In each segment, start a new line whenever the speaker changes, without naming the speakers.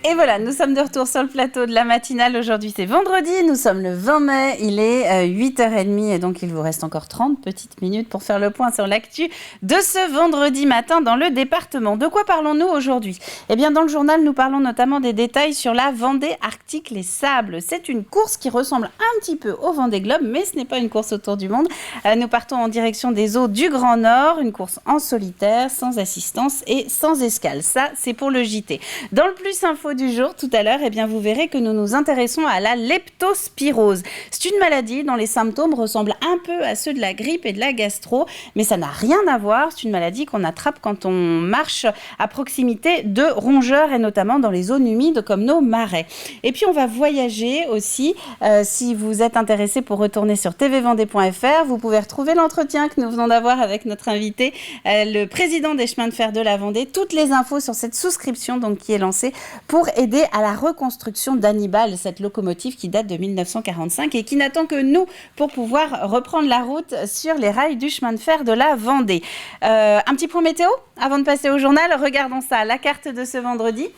Et voilà, nous sommes de retour sur le plateau de la matinale. Aujourd'hui, c'est vendredi, nous sommes le 20 mai, il est 8h30 et donc il vous reste encore 30 petites minutes pour faire le point sur l'actu de ce vendredi matin dans le département. De quoi parlons-nous aujourd'hui ? Eh bien, dans le journal, nous parlons notamment des détails sur la Vendée Arctique Les Sables. C'est une course qui ressemble un petit peu au Vendée Globe, mais ce n'est pas une course autour du monde. Nous partons en direction des eaux du Grand Nord, une course en solitaire, sans assistance et sans escale. Ça, c'est pour le JT. Dans le Plus Info du jour, tout à l'heure, eh bien, vous verrez que nous nous intéressons à la leptospirose. C'est une maladie dont les symptômes ressemblent un peu à ceux de la grippe et de la gastro, mais ça n'a rien à voir. C'est une maladie qu'on attrape quand on marche à proximité de rongeurs et notamment dans les zones humides comme nos marais. Et puis, on va voyager aussi. Si vous êtes intéressé pour retourner sur tvvendée.fr, vous pouvez retrouver l'entretien que nous venons d'avoir avec notre invité, le président des chemins de fer de la Vendée. Toutes les infos sur cette souscription donc, qui est lancée pour aider à la reconstruction d'Hannibal, cette locomotive qui date de 1945 et qui n'attend que nous pour pouvoir reprendre la route sur les rails du chemin de fer de la Vendée. Un petit point météo avant de passer au journal. Regardons ça, la carte de ce vendredi.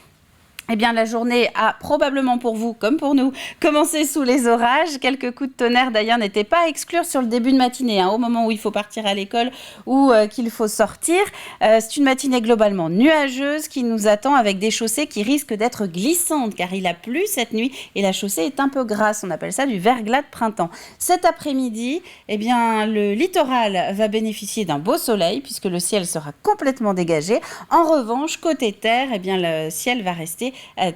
Eh bien, la journée a probablement pour vous, comme pour nous, commencé sous les orages. Quelques coups de tonnerre, d'ailleurs, n'étaient pas à exclure sur le début de matinée, au moment où il faut partir à l'école ou qu'il faut sortir. C'est une matinée globalement nuageuse qui nous attend avec des chaussées qui risquent d'être glissantes, car il a plu cette nuit et la chaussée est un peu grasse. On appelle ça du verglas de printemps. Cet après-midi, eh bien, le littoral va bénéficier d'un beau soleil, puisque le ciel sera complètement dégagé. En revanche, côté terre, eh bien, le ciel va rester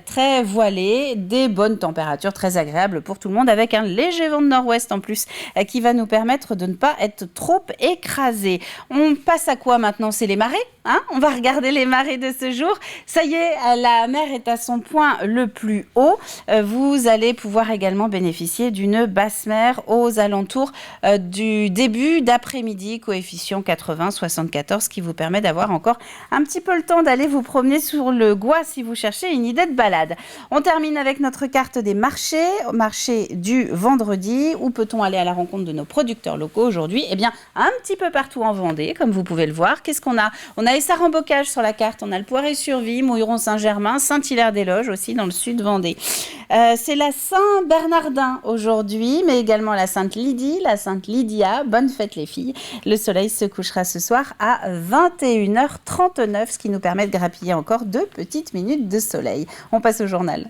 très voilé, des bonnes températures très agréables pour tout le monde avec un léger vent de nord-ouest en plus qui va nous permettre de ne pas être trop écrasés. On passe à quoi maintenant ? C'est les marées, on va regarder les marées de ce jour. Ça y est, la mer est à son point le plus haut. Vous allez pouvoir également bénéficier d'une basse mer aux alentours du début d'après-midi, coefficient 80-74, qui vous permet d'avoir encore un petit peu le temps d'aller vous promener sur le Gois si vous cherchez une idée de balade. On termine avec notre carte des marchés, marché du vendredi. Où peut-on aller à la rencontre de nos producteurs locaux aujourd'hui ? Eh bien, un petit peu partout en Vendée, comme vous pouvez le voir. Qu'est-ce qu'on a ? On a Essarts-en-Bocage sur la carte, on a le Poiré-sur-Vie, Mouilleron-Saint-Germain, Saint-Hilaire-des-Loges aussi dans le sud Vendée. C'est la Saint-Bernardin aujourd'hui, mais également la Sainte-Lydie, la Sainte-Lydia. Bonne fête les filles. Le soleil se couchera ce soir à 21h39, ce qui nous permet de grappiller encore 2 petites minutes de soleil. On passe au journal.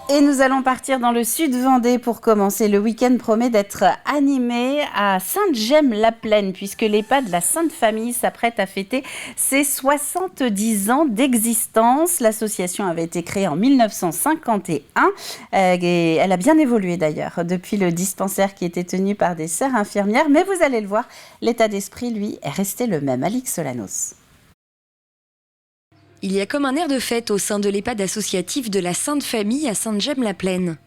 Et nous allons partir dans le sud Vendée pour commencer. Le week-end promet d'être animé à Sainte-Gemme-la-Plaine puisque l'EHPAD de la Sainte Famille s'apprête à fêter ses 70 ans d'existence. L'association avait été créée en 1951 et elle a bien évolué d'ailleurs depuis le dispensaire qui était tenu par des sœurs infirmières. Mais vous allez le voir, l'état d'esprit, lui, est resté le même. Alix Solanos.
Il y a comme un air de fête au sein de l'EHPAD associatif de la Sainte Famille à Sainte-Gemme-la-Plaine.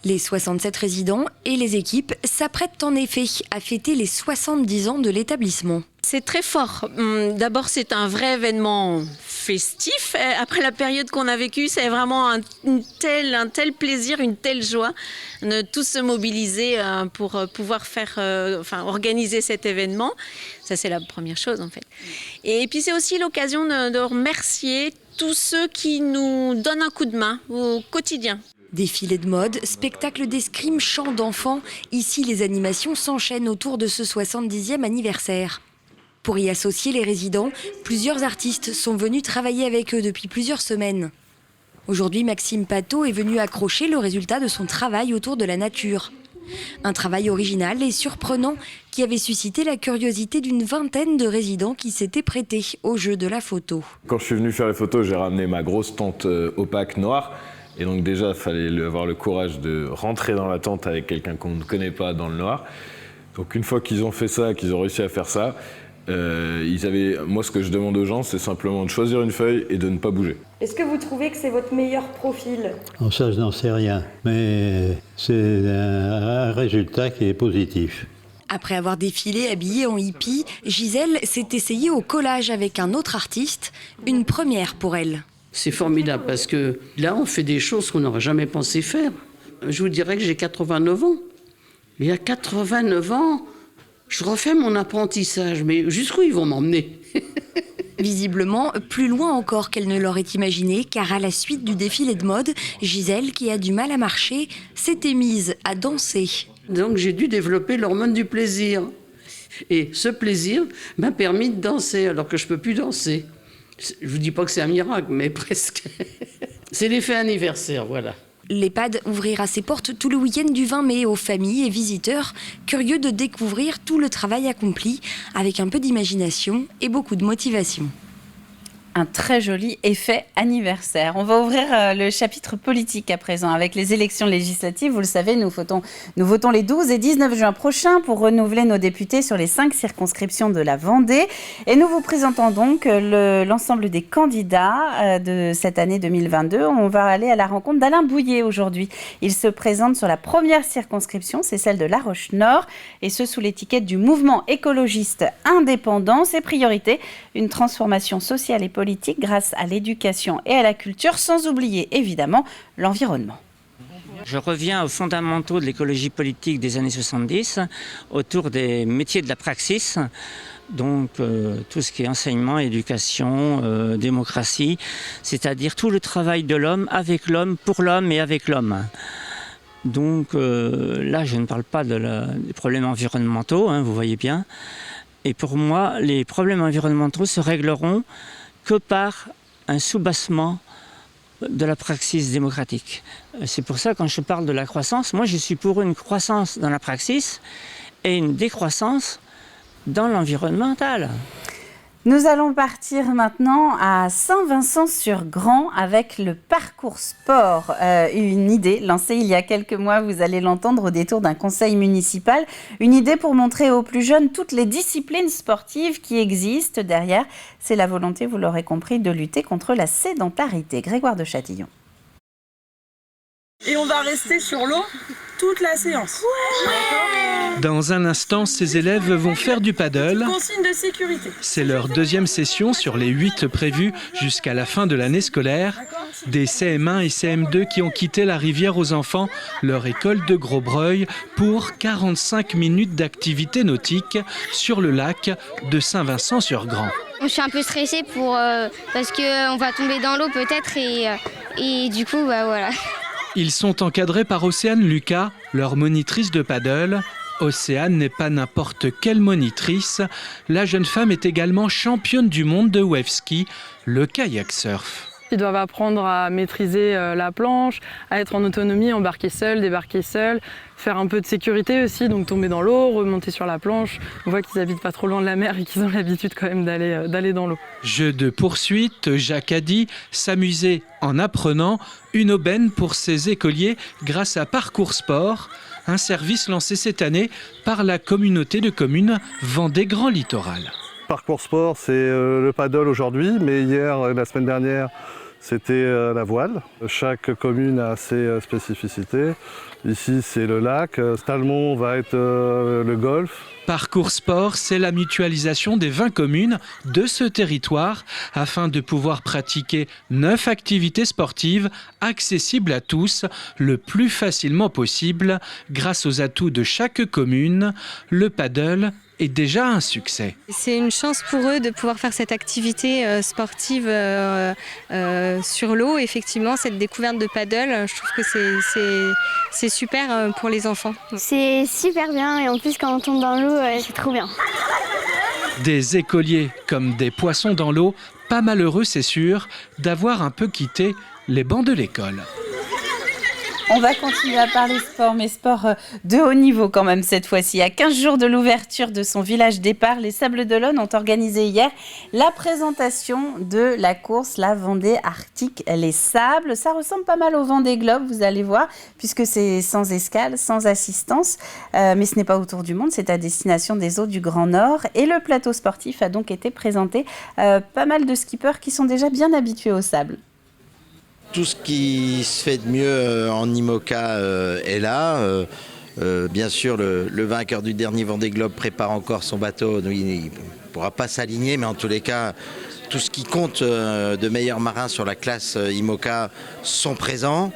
Les 67 résidents et les équipes s'apprêtent en effet à fêter les 70 ans de l'établissement.
C'est très fort. D'abord, c'est un vrai événement festif. Après la période qu'on a vécue, c'est vraiment un tel plaisir, une telle joie de tous se mobiliser pour pouvoir organiser cet événement. Ça, c'est la première chose, en fait. Et puis, c'est aussi l'occasion de remercier tous ceux qui nous donnent un coup de main au quotidien.
Défilés de mode, spectacles d'escrime, chants d'enfants. Ici, les animations s'enchaînent autour de ce 70e anniversaire. Pour y associer les résidents, plusieurs artistes sont venus travailler avec eux depuis plusieurs semaines. Aujourd'hui, Maxime Pateau est venu accrocher le résultat de son travail autour de la nature. Un travail original et surprenant qui avait suscité la curiosité d'une vingtaine de résidents qui s'étaient prêtés au jeu de la photo.
Quand je suis venu faire les photos, j'ai ramené ma grosse tente opaque noire. Et donc déjà, il fallait avoir le courage de rentrer dans la tente avec quelqu'un qu'on ne connaît pas dans le noir. Donc une fois qu'ils ont fait ça, qu'ils ont réussi à faire ça, moi ce que je demande aux gens, c'est simplement de choisir une feuille et de ne pas bouger.
Est-ce que vous trouvez que c'est votre meilleur profil ?
Ça, je n'en sais rien, mais c'est un résultat qui est positif.
Après avoir défilé habillée en hippie, Gisèle s'est essayée au collage avec un autre artiste, une première pour elle.
C'est formidable parce que là, on fait des choses qu'on n'aurait jamais pensé faire. Je vous dirais que j'ai 89 ans. Mais à 89 ans, je refais mon apprentissage. Mais jusqu'où ils vont m'emmener ?
Visiblement, plus loin encore qu'elle ne l'aurait imaginé, car à la suite du défilé de mode, Gisèle, qui a du mal à marcher, s'était mise à danser.
Donc j'ai dû développer l'hormone du plaisir. Et ce plaisir m'a permis de danser alors que je ne peux plus danser. Je ne vous dis pas que c'est un miracle, mais presque. C'est l'effet anniversaire, voilà.
L'EHPAD ouvrira ses portes tout le week-end du 20 mai aux familles et visiteurs curieux de découvrir tout le travail accompli avec un peu d'imagination et beaucoup de motivation.
Un très joli effet anniversaire. On va ouvrir le chapitre politique à présent avec les élections législatives. Vous le savez, nous votons les 12 et 19 juin prochains pour renouveler nos députés sur les 5 circonscriptions de la Vendée. Et nous vous présentons donc l'ensemble des candidats de cette année 2022. On va aller à la rencontre d'Alain Bouillet aujourd'hui. Il se présente sur la première circonscription, c'est celle de La Roche-Nord, et ce sous l'étiquette du mouvement écologiste indépendant. Ses priorités, une transformation sociale et politique grâce à l'éducation et à la culture, sans oublier évidemment l'environnement.
Je reviens aux fondamentaux de l'écologie politique des années 70, autour des métiers de la praxis, donc tout ce qui est enseignement, éducation, démocratie, c'est-à-dire tout le travail de l'homme, avec l'homme, pour l'homme et avec l'homme. Donc là, je ne parle pas des problèmes environnementaux, vous voyez bien. Et pour moi, les problèmes environnementaux se régleront que par un soubassement de la praxis démocratique. C'est pour ça, quand je parle de la croissance, moi je suis pour une croissance dans la praxis et une décroissance dans l'environnemental.
Nous allons partir maintenant à Saint-Vincent-sur-Grand avec le parcours sport. Une idée lancée il y a quelques mois, vous allez l'entendre au détour d'un conseil municipal. Une idée pour montrer aux plus jeunes toutes les disciplines sportives qui existent derrière. C'est la volonté, vous l'aurez compris, de lutter contre la sédentarité. Grégoire de Châtillon.
Et on va rester sur l'eau toute la séance. Ouais.
Dans un instant, ces élèves vont faire du paddle.
Consigne de sécurité.
C'est leur deuxième session sur les 8 prévues jusqu'à la fin de l'année scolaire. Des CM1 et CM2 qui ont quitté la rivière aux enfants, leur école de Grosbreuil, pour 45 minutes d'activité nautique sur le lac de Saint-Vincent-sur-Grand.
Je suis un peu stressée parce qu'on va tomber dans l'eau peut-être et du coup, voilà.
Ils sont encadrés par Océane Lucas, leur monitrice de paddle. Océane n'est pas n'importe quelle monitrice. La jeune femme est également championne du monde de wave ski, le kayak surf.
Ils doivent apprendre à maîtriser la planche, à être en autonomie, embarquer seul, débarquer seul, faire un peu de sécurité aussi, donc tomber dans l'eau, remonter sur la planche. On voit qu'ils habitent pas trop loin de la mer et qu'ils ont l'habitude quand même d'aller dans l'eau.
Jeu de poursuite, Jacques a dit, s'amuser en apprenant, une aubaine pour ces écoliers grâce à Parcours Sport, un service lancé cette année par la communauté de communes Vendée Grand Littoral.
Parcours Sport, c'est le paddle aujourd'hui, mais hier, la semaine dernière, c'était la voile. Chaque commune a ses spécificités. Ici, c'est le lac. Talmont va être le golf.
Parcours Sport, c'est la mutualisation des 20 communes de ce territoire afin de pouvoir pratiquer 9 activités sportives accessibles à tous le plus facilement possible grâce aux atouts de chaque commune. Le paddle est déjà un succès.
C'est une chance pour eux de pouvoir faire cette activité sportive sur l'eau. Effectivement, cette découverte de paddle, je trouve que c'est super pour les enfants.
C'est super bien et en plus quand on tombe dans l'eau, c'est trop bien.
Des écoliers comme des poissons dans l'eau, pas malheureux c'est sûr, d'avoir un peu quitté les bancs de l'école.
On va continuer à parler sport, mais sport de haut niveau quand même cette fois-ci. À 15 jours de l'ouverture de son village départ, les Sables-d'Olonne ont organisé hier la présentation de la course, la Vendée Arctique Les Sables. Ça ressemble pas mal au Vendée Globe, vous allez voir, puisque c'est sans escale, sans assistance. Mais ce n'est pas autour du monde, c'est à destination des eaux du Grand Nord. Et le plateau sportif a donc été présenté. Pas mal de skippers qui sont déjà bien habitués au sable.
Tout ce qui se fait de mieux en IMOCA est là. Bien sûr, le vainqueur du dernier Vendée Globe prépare encore son bateau. Il ne pourra pas s'aligner, mais en tous les cas, tout ce qui compte de meilleurs marins sur la classe IMOCA sont présents.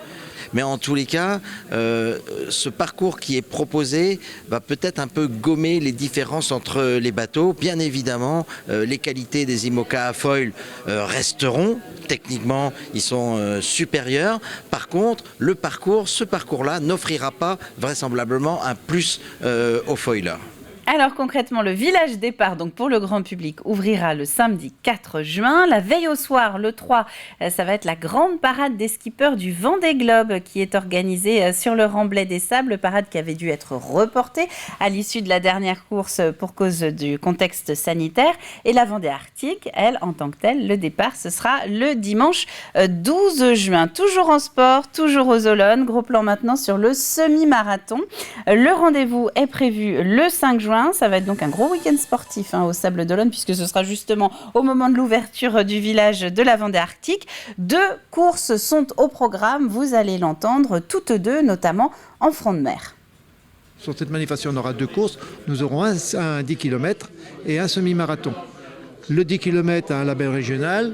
Mais en tous les cas, ce parcours qui est proposé va peut-être un peu gommer les différences entre les bateaux. Bien évidemment, les qualités des IMOCA à foil resteront. Techniquement, ils sont supérieurs. Par contre, ce parcours-là n'offrira pas vraisemblablement un plus aux foilers.
Alors concrètement, le village départ donc pour le grand public ouvrira le samedi 4 juin. La veille au soir, le 3, ça va être la grande parade des skippers du Vendée Globe qui est organisée sur le Remblai des Sables, parade qui avait dû être reportée à l'issue de la dernière course pour cause du contexte sanitaire. Et la Vendée Arctique, elle, en tant que telle, le départ, ce sera le dimanche 12 juin. Toujours en sport, toujours aux Olonnes. Gros plan maintenant sur le semi-marathon. Le rendez-vous est prévu le 5 juin. Ça va être donc un gros week-end sportif au Sables d'Olonne puisque ce sera justement au moment de l'ouverture du village de la Vendée Arctique. 2 courses sont au programme, vous allez l'entendre, toutes 2, notamment en front de mer.
Sur cette manifestation, on aura 2 courses. Nous aurons un 10 km et un semi-marathon. Le 10 km a un label régional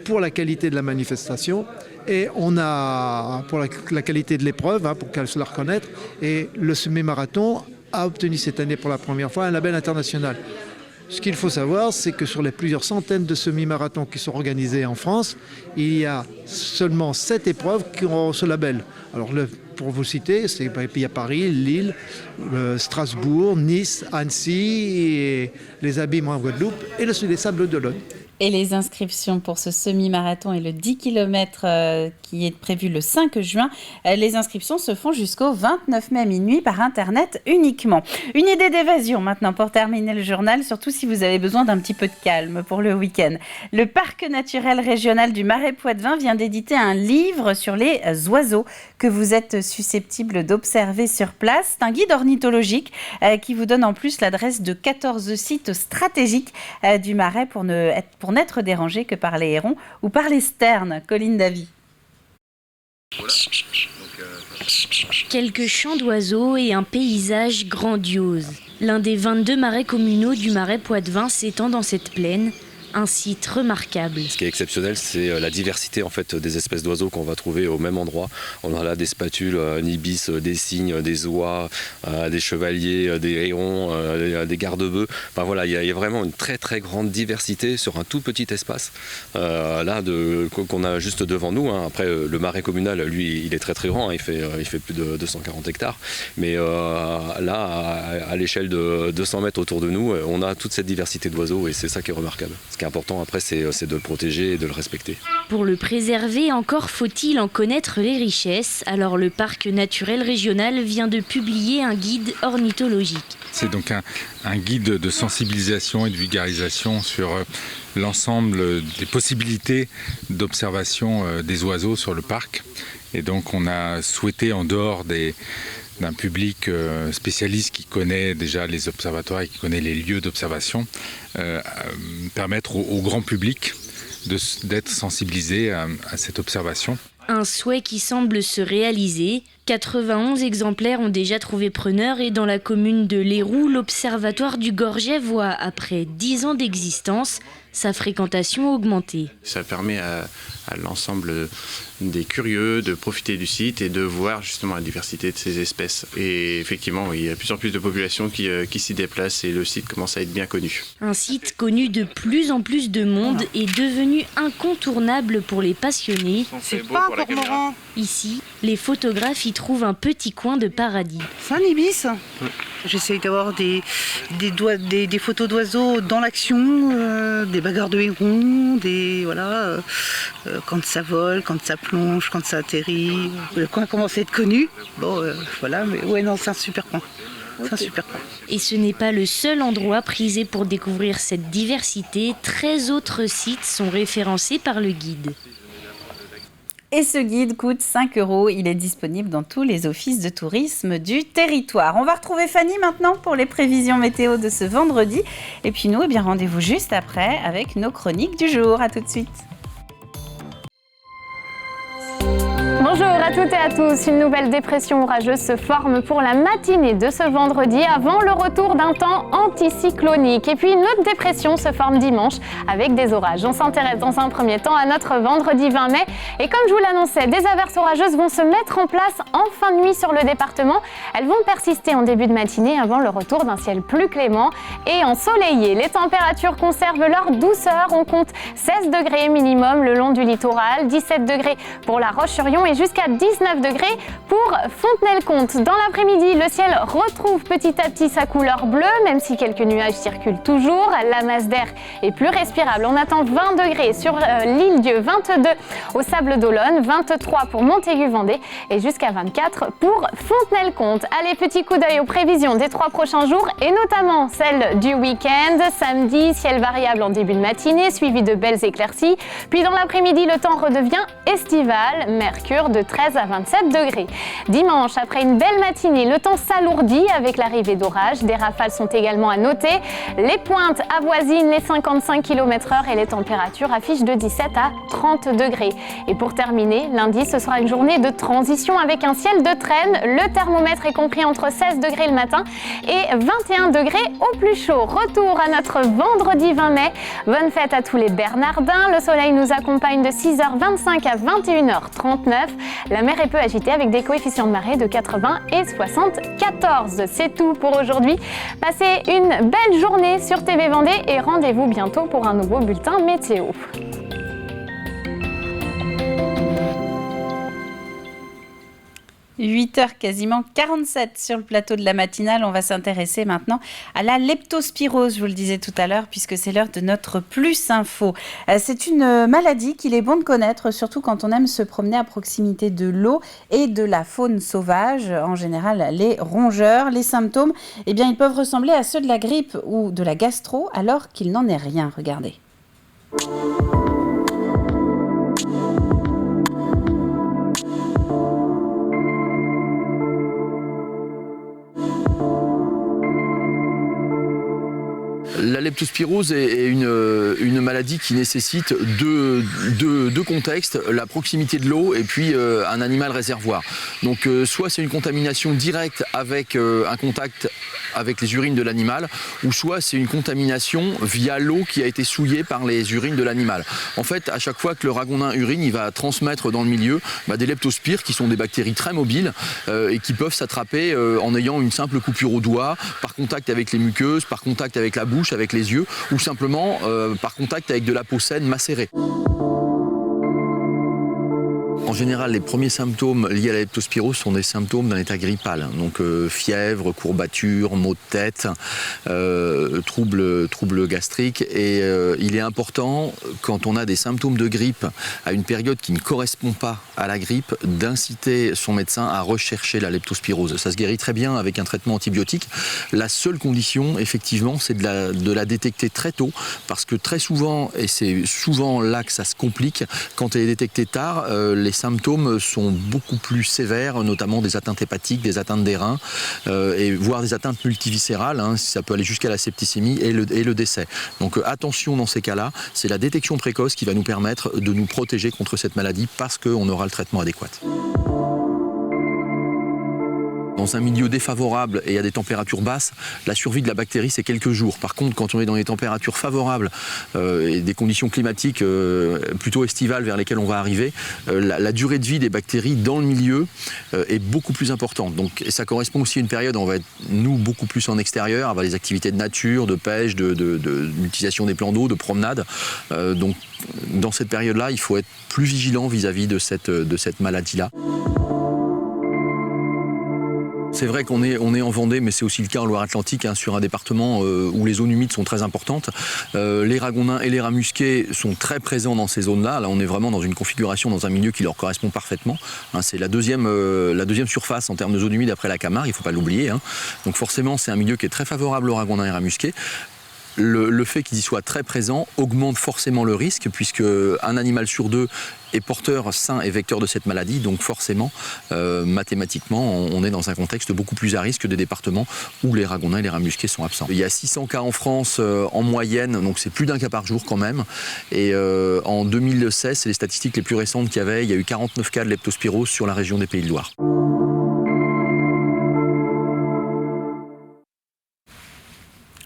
pour la qualité de la manifestation. Et on a pour la qualité de l'épreuve, pour qu'elle se la reconnaître. Et le semi-marathon a obtenu cette année pour la première fois un label international. Ce qu'il faut savoir, c'est que sur les plusieurs centaines de semi-marathons qui sont organisés en France, il y a seulement 7 épreuves qui auront ce label. Alors pour vous citer, il y a Paris, Lille, Strasbourg, Nice, Annecy, et les Abîmes en Guadeloupe et les Sables d'Olonne.
Et les inscriptions pour ce semi-marathon et le 10 km qui est prévu le 5 juin, les inscriptions se font jusqu'au 29 mai à minuit par Internet uniquement. Une idée d'évasion maintenant pour terminer le journal, surtout si vous avez besoin d'un petit peu de calme pour le week-end. Le Parc naturel régional du Marais Poitevin vient d'éditer un livre sur les oiseaux que vous êtes susceptible d'observer sur place. C'est un guide ornithologique qui vous donne en plus l'adresse de 14 sites stratégiques du Marais pour n'être dérangé que par les hérons ou par les sternes. Colline Davy.
Quelques chants d'oiseaux et un paysage grandiose. L'un des 22 marais communaux du Marais Poitevin s'étend dans cette plaine. Un site remarquable.
Ce qui est exceptionnel, c'est la diversité en fait des espèces d'oiseaux qu'on va trouver au même endroit. On a là des spatules, un ibis, des cygnes, des oies, des chevaliers, des hérons, des garde-bœufs. Enfin voilà, il y a vraiment une très très grande diversité sur un tout petit espace qu'on a juste devant nous. Après, le marais communal, lui, il est très très grand. Il fait plus de 240 hectares. Mais là, à l'échelle de 200 mètres autour de nous, on a toute cette diversité d'oiseaux et c'est ça qui est remarquable. Ce qui est important après, c'est de le protéger et de le respecter.
Pour le préserver, encore faut-il en connaître les richesses. Alors le parc naturel régional vient de publier un guide ornithologique.
C'est donc un guide de sensibilisation et de vulgarisation sur l'ensemble des possibilités d'observation des oiseaux sur le parc. Et donc on a souhaité, en dehors d'un public spécialiste qui connaît déjà les observatoires et qui connaît les lieux d'observation, permettre au grand public d'être sensibilisé à cette observation.
Un souhait qui semble se réaliser. 91 exemplaires ont déjà trouvé preneur et dans la commune de Léroux, l'observatoire du Gorget voit, après 10 ans d'existence, sa fréquentation augmenter.
Ça permet à l'ensemble des curieux de profiter du site et de voir justement la diversité de ces espèces. Et effectivement, il y a de plus en plus de populations qui s'y déplacent et le site commence à être bien connu.
Un site connu de plus en plus de monde est devenu incontournable pour les passionnés.
C'est pas un cormoran.
Ici, les photographes y trouvent un petit coin de paradis.
C'est un ibis. J'essaye d'avoir des photos d'oiseaux dans l'action, des bagarres de hérons, quand ça vole, quand ça plonge, quand ça atterrit. Le coin commence à être connu. C'est un super coin. C'est un super coin.
Et ce n'est pas le seul endroit prisé pour découvrir cette diversité. 13 autres sites sont référencés par le guide.
Et ce guide coûte 5 €. Il est disponible dans tous les offices de tourisme du territoire. On va retrouver Fanny maintenant pour les prévisions météo de ce vendredi. Et puis nous, rendez-vous juste après avec nos chroniques du jour. À tout de suite.
Bonjour à toutes et à tous. Une nouvelle dépression orageuse se forme pour la matinée de ce vendredi avant le retour d'un temps anticyclonique. Et puis une autre dépression se forme dimanche avec des orages. On s'intéresse dans un premier temps à notre vendredi 20 mai. Et comme je vous l'annonçais, des averses orageuses vont se mettre en place en fin de nuit sur le département. Elles vont persister en début de matinée avant le retour d'un ciel plus clément et ensoleillé. Les températures conservent leur douceur. On compte 16 degrés minimum le long du littoral, 17 degrés pour La Roche-sur-Yon et jusqu'à 19 degrés pour Fontenay-le-Comte. Dans l'après-midi, le ciel retrouve petit à petit sa couleur bleue, même si quelques nuages circulent toujours. La masse d'air est plus respirable. On attend 20 degrés sur l'Île-Dieu, 22 au Sable-d'Olonne, 23 pour Montaigu-Vendée et jusqu'à 24 pour Fontenay-le-Comte. Allez, petit coup d'œil aux prévisions des 3 prochains jours et notamment celle du week-end. Samedi, ciel variable en début de matinée, suivi de belles éclaircies. Puis dans l'après-midi, le temps redevient estival, mercure de 13 à 27 degrés. Dimanche, après une belle matinée, le temps s'alourdit avec l'arrivée d'orages. Des rafales sont également à noter. Les pointes avoisinent les 55 km/h et les températures affichent de 17 à 30 degrés. Et pour terminer, lundi, ce sera une journée de transition avec un ciel de traîne. Le thermomètre est compris entre 16 degrés le matin et 21 degrés au plus chaud. Retour à notre vendredi 20 mai. Bonne fête à tous les Bernardins. Le soleil nous accompagne de 6h25 à 21h39. La mer est peu agitée avec des coefficients de marée de 80 et 74. C'est tout pour aujourd'hui. Passez une belle journée sur TV Vendée et rendez-vous bientôt pour un nouveau bulletin météo.
8h quasiment 47 sur le plateau de la matinale. On va s'intéresser maintenant à la leptospirose, je vous le disais tout à l'heure, puisque c'est l'heure de notre Plus Info. C'est une maladie qu'il est bon de connaître, surtout quand on aime se promener à proximité de l'eau et de la faune sauvage, en général les rongeurs. Les symptômes, eh bien, ils peuvent ressembler à ceux de la grippe ou de la gastro, alors qu'il n'en est rien. Regardez.
La leptospirose est une maladie qui nécessite deux contextes, la proximité de l'eau et puis un animal réservoir. Donc soit c'est une contamination directe avec un contact avec les urines de l'animal, ou soit c'est une contamination via l'eau qui a été souillée par les urines de l'animal. En fait, à chaque fois que le ragondin urine, il va transmettre dans le milieu des leptospires qui sont des bactéries très mobiles et qui peuvent s'attraper en ayant une simple coupure au doigt, par contact avec les muqueuses, par contact avec la bouche, avec les yeux, ou simplement par contact avec de la peau saine macérée. En général, les premiers symptômes liés à la leptospirose sont des symptômes d'un état grippal. Donc fièvre, courbature, maux de tête, troubles gastriques. Et il est important, quand on a des symptômes de grippe à une période qui ne correspond pas à la grippe, d'inciter son médecin à rechercher la leptospirose. Ça se guérit très bien avec un traitement antibiotique. La seule condition, effectivement, c'est de la détecter très tôt, parce que très souvent, et c'est souvent là que ça se complique, quand elle est détectée tard, les symptômes sont beaucoup plus sévères, notamment des atteintes hépatiques, des atteintes des reins, et voire des atteintes multiviscérales, ça peut aller jusqu'à la septicémie et le décès. Donc attention dans ces cas-là, c'est la détection précoce qui va nous permettre de nous protéger contre cette maladie parce qu'on aura le traitement adéquat. Dans un milieu défavorable et à des températures basses, la survie de la bactérie, c'est quelques jours. Par contre, quand on est dans des températures favorables et des conditions climatiques plutôt estivales vers lesquelles on va arriver, la durée de vie des bactéries dans le milieu est beaucoup plus importante. Donc, ça correspond aussi à une période où on va être, nous, beaucoup plus en extérieur, avoir des activités de nature, de pêche, d'utilisation des plans d'eau, de promenade. Donc, dans cette période-là, il faut être plus vigilant vis-à-vis de cette maladie-là. C'est vrai qu'on est en Vendée, mais c'est aussi le cas en Loire-Atlantique, sur un département où les zones humides sont très importantes. Les ragondins et les rats musqués sont très présents dans ces zones-là. Là, on est vraiment dans une configuration, dans un milieu qui leur correspond parfaitement. C'est la deuxième surface en termes de zones humides après la Camargue, il ne faut pas l'oublier. Donc forcément, c'est un milieu qui est très favorable aux ragondins et rats musqués. le fait qu'ils y soient très présents augmente forcément le risque, puisque un animal sur 2 est porteur sain et vecteur de cette maladie, donc forcément, mathématiquement, on est dans un contexte beaucoup plus à risque que des départements où les ragondins et les rats musqués sont absents. Il y a 600 cas en France en moyenne, donc c'est plus d'un cas par jour quand même. Et en 2016, c'est les statistiques les plus récentes qu'il y avait, il y a eu 49 cas de leptospirose sur la région des Pays de Loire.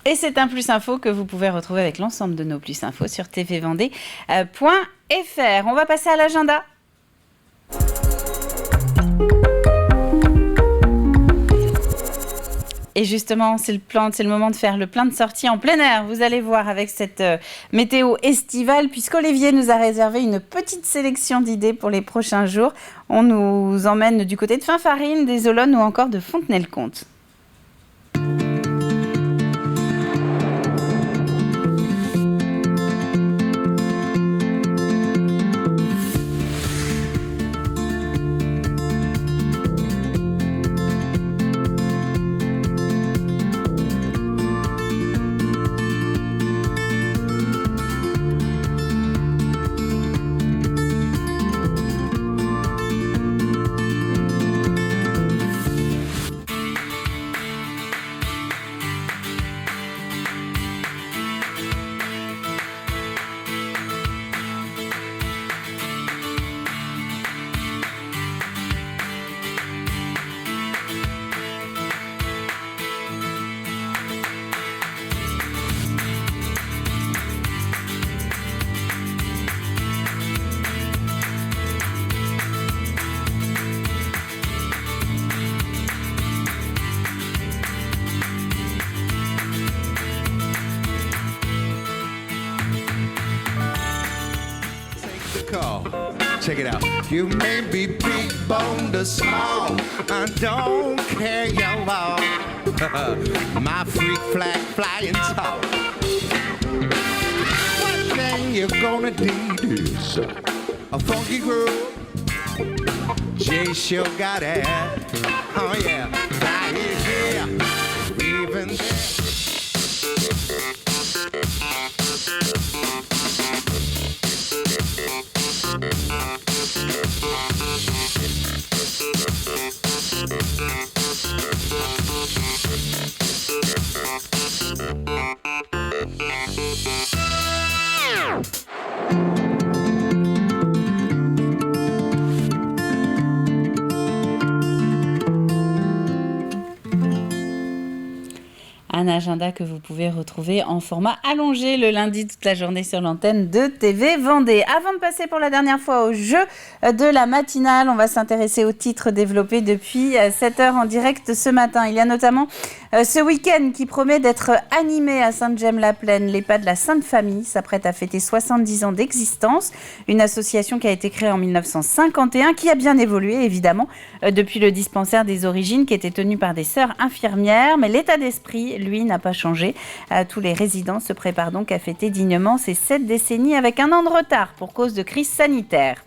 Et c'est un Plus Info que vous pouvez retrouver avec l'ensemble de nos Plus Infos sur tvvendée.fr. On va passer à l'agenda. Et justement, c'est le moment de faire le plein de sorties en plein air. Vous allez voir avec cette météo estivale, puisqu'Olivier nous a réservé une petite sélection d'idées pour les prochains jours. On nous emmène du côté de Finfarine, des Olonnes ou encore de Fontenay-le-Comte.
Check it out. You may be big boned or small, I don't care your law. My freak flag flying tall. One thing you're gonna need is a funky groove. Jay sure got it. Oh yeah, right here, even there.
Un agenda que vous pouvez retrouver en format allongé le lundi toute la journée sur l'antenne de TV Vendée. Avant de passer pour la dernière fois au jeu de la matinale, on va s'intéresser aux titres développés depuis 7h en direct ce matin. Il y a notamment ce week-end qui promet d'être animé à Sainte-Gemme-la-Plaine. L'EHPAD de la Sainte Famille s'apprête à fêter 70 ans d'existence. Une association qui a été créée en 1951, qui a bien évolué évidemment depuis le dispensaire des origines qui était tenu par des sœurs infirmières. Mais l'état d'esprit, lui, n'a pas changé. Tous les résidents se préparent donc à fêter dignement ces 7 décennies avec un an de retard pour cause de crise sanitaire.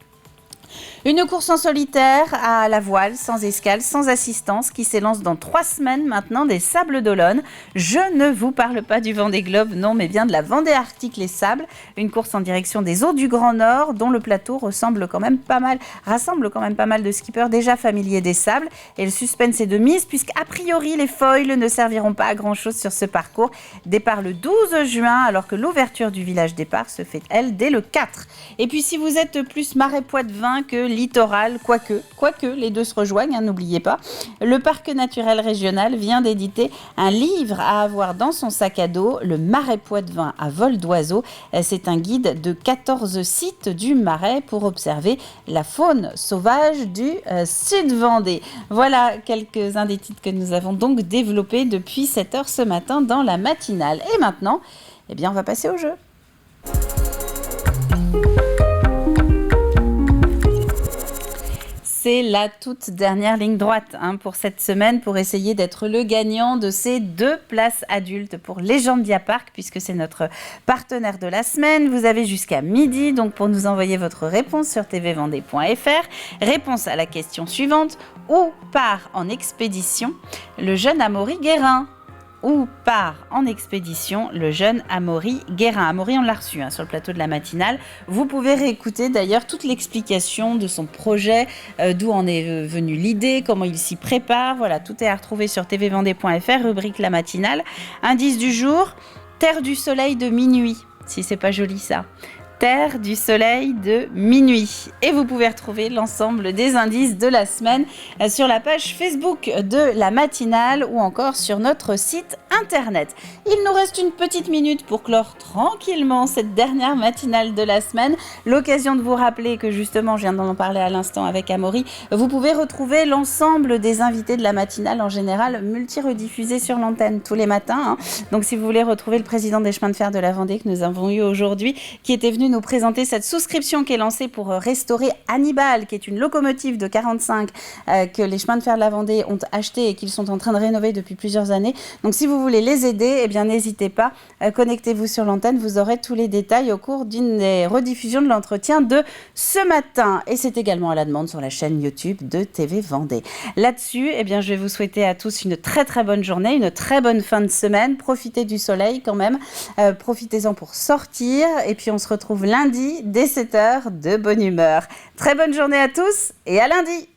Une course en solitaire à la voile, sans escale, sans assistance, qui s'élance dans 3 semaines maintenant des Sables d'Olonne. Je ne vous parle pas du Vendée Globe, non, mais bien de la Vendée Arctique Les Sables, une course en direction des eaux du Grand Nord, dont le plateau rassemble quand même pas mal de skippers déjà familiers des sables. Et le suspense est de mise, puisqu'a priori, les foils ne serviront pas à grand-chose sur ce parcours. Départ le 12 juin, alors que l'ouverture du village départ se fait, elle, dès le 4. Et puis, si vous êtes plus Marais Poitevin que littoral, quoique les deux se rejoignent, n'oubliez pas. Le parc naturel régional vient d'éditer un livre à avoir dans son sac à dos, le Marais Poitevin à vol d'oiseau. C'est un guide de 14 sites du Marais pour observer la faune sauvage du Sud-Vendée. Voilà quelques-uns des titres que nous avons donc développés depuis 7h ce matin dans la matinale. Et maintenant, on va passer au jeu. C'est la toute dernière ligne droite pour cette semaine pour essayer d'être le gagnant de ces 2 places adultes pour Legendia Park, puisque c'est notre partenaire de la semaine. Vous avez jusqu'à midi donc pour nous envoyer votre réponse sur tvvendée.fr. Réponse à la question suivante: où part en expédition le jeune Amaury Guérin? où part en expédition le jeune Amaury Guérin. Amaury, on l'a reçu sur le plateau de la matinale. Vous pouvez réécouter d'ailleurs toute l'explication de son projet, d'où en est venue l'idée, comment il s'y prépare. Voilà, tout est à retrouver sur tvvendée.fr, rubrique la matinale. Indice du jour, terre du soleil de minuit, si c'est pas joli ça. Terre du soleil de minuit. Et vous pouvez retrouver l'ensemble des indices de la semaine sur la page Facebook de la matinale ou encore sur notre site internet. Il nous reste une petite minute pour clore tranquillement cette dernière matinale de la semaine. L'occasion de vous rappeler que justement, je viens d'en parler à l'instant avec Amaury, vous pouvez retrouver l'ensemble des invités de la matinale en général multi-rediffusés sur l'antenne tous les matins. Donc si vous voulez retrouver le président des chemins de fer de la Vendée que nous avons eu aujourd'hui, qui était venu nous présenter cette souscription qui est lancée pour restaurer Hannibal, qui est une locomotive de 45 que les chemins de fer de la Vendée ont acheté et qu'ils sont en train de rénover depuis plusieurs années. Donc si vous voulez les aider, eh bien n'hésitez pas, connectez-vous sur l'antenne, vous aurez tous les détails au cours d'une des rediffusions de l'entretien de ce matin. Et c'est également à la demande sur la chaîne YouTube de TV Vendée. Là-dessus, eh bien je vais vous souhaiter à tous une très très bonne journée, une très bonne fin de semaine. Profitez du soleil quand même, profitez-en pour sortir et puis on se retrouve lundi dès 7h de bonne humeur. Très bonne journée à tous et à lundi.